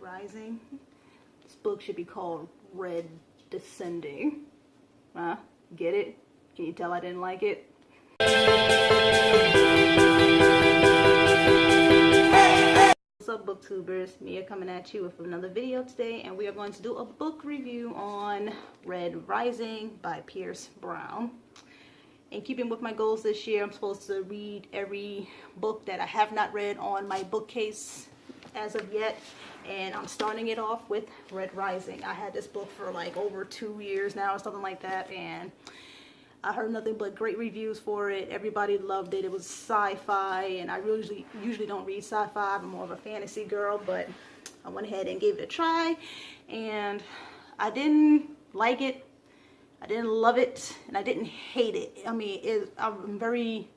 Red Rising. This book should be called Red Descending. Get it? Can you tell I didn't like it? What's up, booktubers? Mia coming at you with another video today, and we are going to do a book review on Red Rising by Pierce Brown. In keeping with my goals this year, I'm supposed to read every book that I have not read on my bookcase as of yet, and I'm starting it off with Red Rising. I had this book for like over 2 years now or something like that, and I heard nothing but great reviews for it. Everybody loved it. It was sci-fi, and I usually don't read sci-fi. I'm more of a fantasy girl, but I went ahead and gave it a try, and I didn't like it. I didn't love it, and I didn't hate it. I mean, I'm very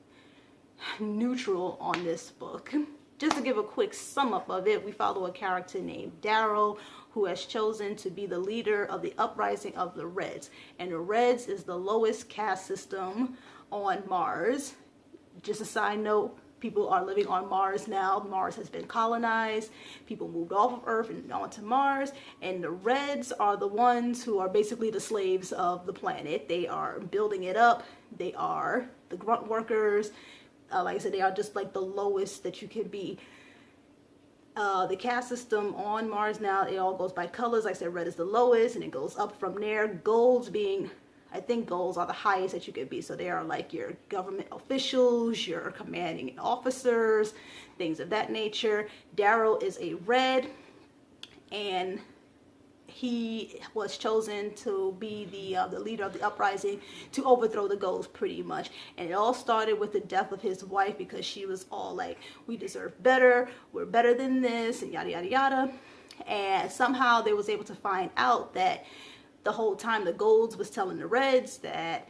neutral on this book. Just to give a quick sum up of it, we follow a character named Darrow, who has chosen to be the leader of the uprising of the Reds. And the Reds is the lowest caste system on Mars. Just a side note, people are living on Mars now. Mars has been colonized. People moved off of Earth and onto Mars. And the Reds are the ones who are basically the slaves of the planet. They are building it up. They are the grunt workers. Like I said, they are just like the lowest that you could be. The caste system on Mars now, it all goes by colors. Like I said, red is the lowest, and it goes up from there. Golds being, I think golds are the highest that you could be. So they are like your government officials, your commanding officers, things of that nature. Darrow is a red, and he was chosen to be the leader of the uprising to overthrow the golds, pretty much. And it all started with the death of his wife, because she was all like, we deserve better, we're better than this, and yada yada yada. And somehow they was able to find out that the whole time the golds was telling the Reds that,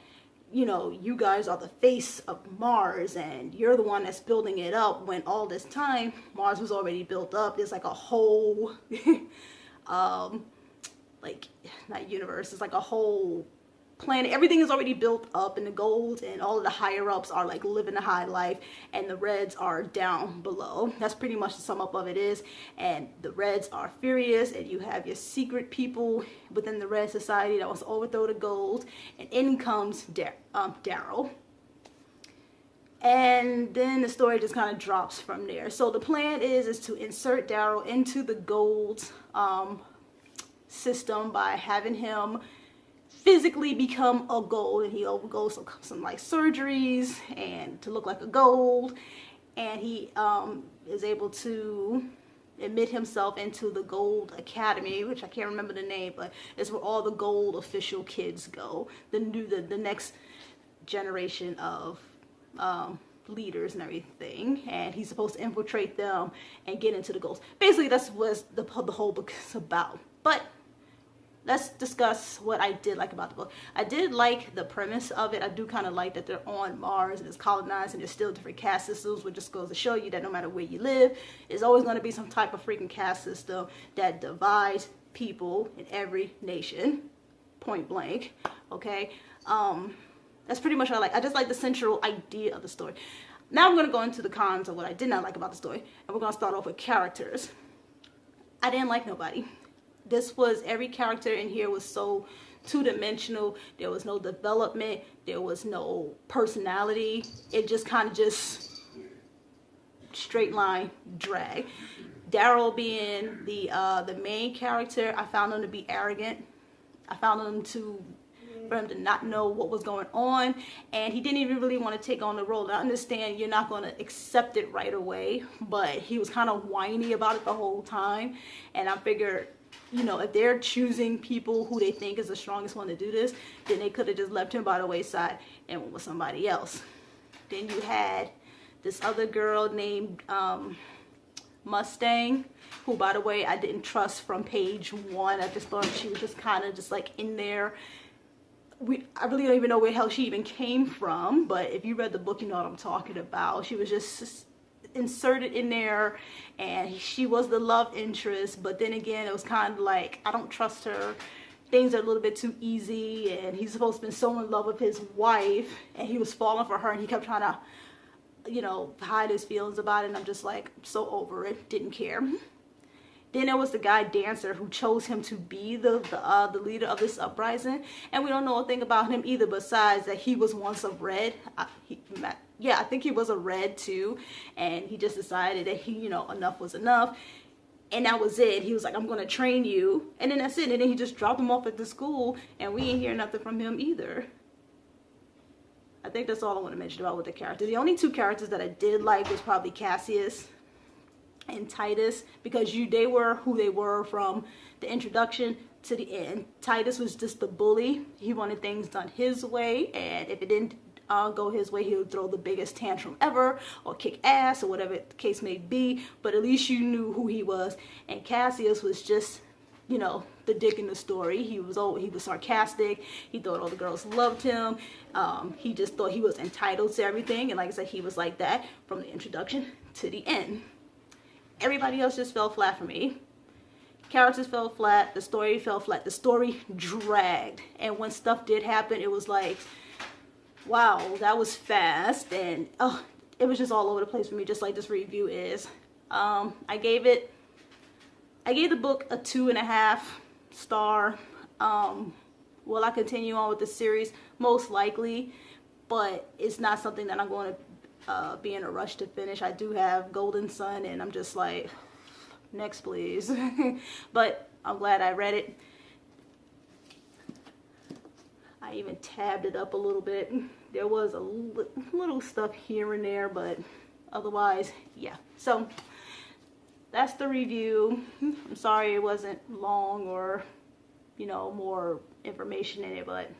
you know, you guys are the face of Mars and you're the one that's building it up, when all this time Mars was already built up. There's like a whole like, not universe, it's like a whole planet. Everything is already built up, and the golds and all of the higher ups are like living a high life, and the Reds are down below. That's pretty much the sum up of it is. And the Reds are furious, and you have your secret people within the Red society that wants to overthrow the golds, and in comes Darrow. And then the story just kind of drops from there. So the plan is to insert Darrow into the golds system by having him physically become a gold, and he undergoes some like surgeries and to look like a gold, and he is able to admit himself into the Gold Academy, which I can't remember the name, but it's where all the gold official kids go, the next generation of leaders and everything. And he's supposed to infiltrate them and get into the golds. Basically, that's what the whole book is about. But let's discuss what I did like about the book. I did like the premise of it. I do kind of like that they're on Mars and it's colonized, and there's still different caste systems, which just goes to show you that no matter where you live, there's always going to be some type of freaking caste system that divides people in every nation, point blank. Okay, that's pretty much what I like. I just like the central idea of the story. Now I'm going to go into the cons of what I did not like about the story, and we're going to start off with characters. I didn't like nobody. This was, every character in here was so two-dimensional. There was no development. There was no personality. It just kind of just straight line drag. Darrow being the main character, I found him to be arrogant. I found him for him to not know what was going on, and he didn't even really want to take on the role. And I understand you're not going to accept it right away, but he was kind of whiny about it the whole time. And I figured, you know, if they're choosing people who they think is the strongest one to do this, then they could have just left him by the wayside and went with somebody else. Then you had this other girl named Mustang, who, by the way, I didn't trust from page 1. I just thought she was just kind of just like in there. I really don't even know where the hell she even came from, but if you read the book, you know what I'm talking about. She was just inserted in there, and she was the love interest, but then again, it was kind of like, I don't trust her. Things are a little bit too easy, and he's supposed to be so in love with his wife, and he was falling for her, and he kept trying to, you know, hide his feelings about it, and I'm just like, so over it, didn't care. Then there was the guy Dancer who chose him to be the leader of this uprising, and we don't know a thing about him either besides that he was once a Red. Yeah, I think he was a Red too, and he just decided that he, you know, enough was enough, and that was it. He was like, I'm gonna train you, and then that's it. And then he just dropped him off at the school, and we ain't hear nothing from him either. I think that's all I want to mention about with the characters. The only two characters that I did like was probably Cassius and Titus, because they were who they were from the introduction to the end. Titus was just the bully. He wanted things done his way, and if it didn't go his way, he would throw the biggest tantrum ever or kick ass or whatever the case may be, but at least you knew who he was. And Cassius was just, you know, the dick in the story. He was sarcastic. He thought all the girls loved him. He just thought he was entitled to everything, and like I said, he was like that from the introduction to the end. Everybody else just fell flat for me. Characters fell flat. The story fell flat. The story dragged. And when stuff did happen, it was like, wow, that was fast. And it was just all over the place for me, just like this review is. I gave the book a 2.5 star. Will I continue on with the series? Most likely. But it's not something that I'm going to be in a rush to finish. I do have Golden Son, and I'm just like, next please. But I'm glad I read it. I even tabbed it up a little bit. There was a little stuff here and there, but otherwise, yeah. So that's the review. I'm sorry it wasn't long or, you know, more information in it, but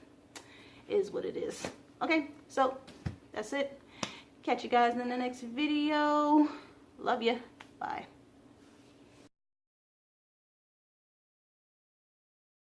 it is what it is. Okay, so that's it. Catch you guys in the next video. Love ya. Bye.